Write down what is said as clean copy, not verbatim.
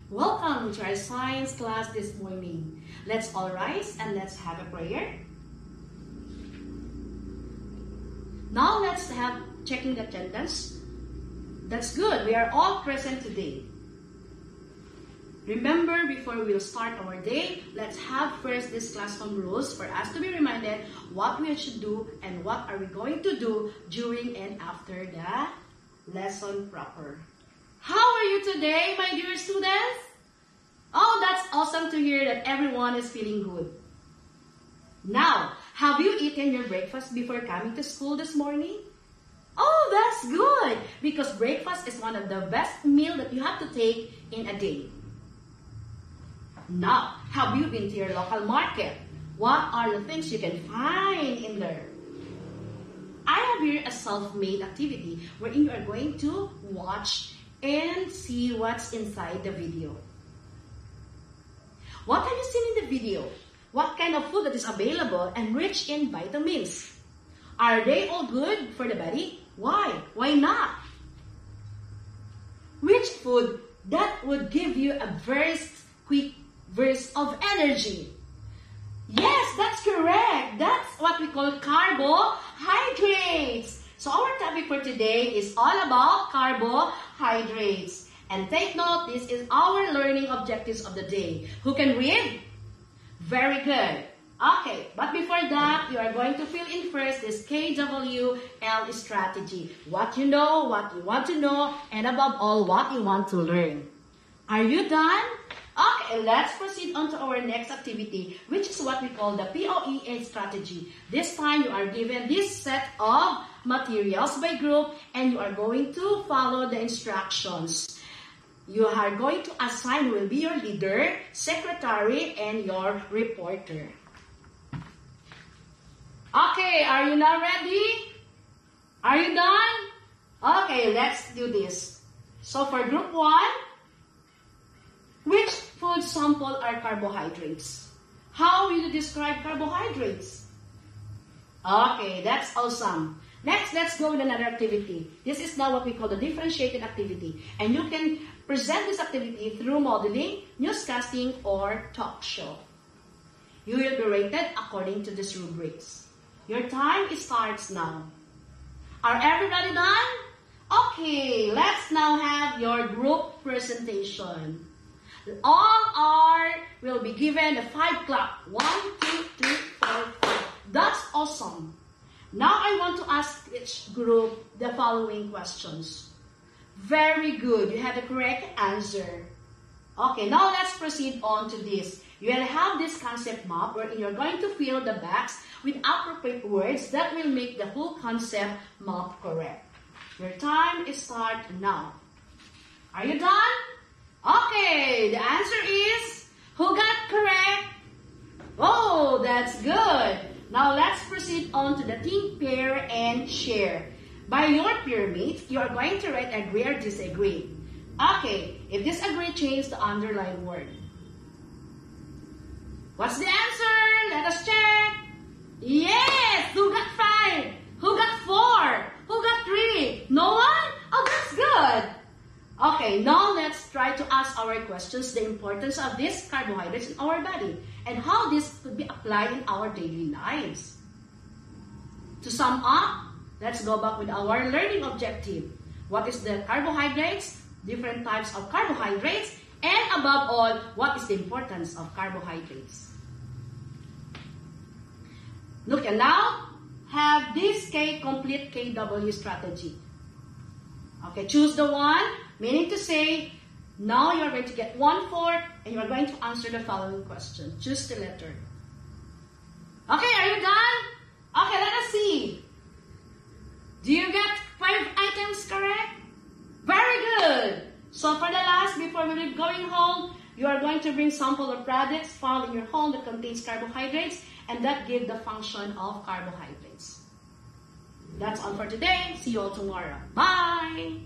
Welcome to our science class this morning. Let's all rise and let's have a prayer. Now let's have checking the attendance. That's good. We are all present today. Remember, before we'll start our day, let's have first this classroom rules for us to be reminded what we should do and what are we going to do during and after the lesson proper. How are you today, my dear students? Oh, that's awesome to hear that everyone is feeling good. Now, have you eaten your breakfast before coming to school this morning? Oh, that's good, because breakfast is one of the best meals that you have to take in a day. Now, have you been to your local market? What are the things you can find in there? I have here a self-made activity wherein you are going to watch and see what's inside the video. What have you seen in the video? What kind of food that is available and rich in vitamins? Are they all good for the body? Why? Why not? Which food that would give you a very quick burst of energy? Yes, that's correct. That's what we call carbohydrates. So our topic for today is all about carbohydrates. And take note, this is our learning objectives of the day. Who can read? Very good. Okay, but before that, you are going to fill in first this KWL strategy. What you know, what you want to know, and above all, what you want to learn. Are you done? Okay, let's proceed on to our next activity, which is what we call the POEA strategy. This time, you are given this set of materials by group, and you are going to follow the instructions. You are going to assign who will be your leader, secretary, and your reporter. Okay, are you now ready? Are you done? Okay, let's do this. So for group 1, which food sample are carbohydrates? How will you describe carbohydrates? Okay, that's awesome. Next, let's go with another activity. This is now what we call the differentiated activity. And you can present this activity through modeling, newscasting, or talk show. You will be rated according to these rubrics. Your time starts now. Are everybody done? Okay, let's now have your group presentation. All will be given the 5 clap. 1, 2, 3, 4, 5. That's awesome. Now I want to ask each group the following questions. Very good. You have the correct answer. Okay, now let's proceed on to this. You will have this concept map where you're going to fill the box with appropriate words that will make the whole concept map correct. Your time is start now. Are you done? Okay, the answer is, who got correct? Oh, that's good. Now let's proceed on to the think, pair, and share. By your peer mates, you are going to write agree or disagree. Okay, if disagree, change the underlined word. What's the answer? Let us check. Yes! Who got 5? Who got 4? Who got 3? No one? Oh, that's good. Okay, now let's try to ask our questions, the importance of these carbohydrates in our body and how this could be applied in our daily lives. To sum up, let's go back with our learning objective. What is the carbohydrates, different types of carbohydrates, and above all, what is the importance of carbohydrates? Look, and now have this complete KW strategy. Okay, choose the one, meaning to say, now you're going to get 1/4 and you're going to answer the following question. Choose the letter. Okay, are you done? Okay, let us see. Do you get 5 items correct? Very good. So for the last, before we're going home, you are going to bring sample of products found in your home that contains carbohydrates and that give the function of carbohydrates. That's all for today. See you all tomorrow. Bye!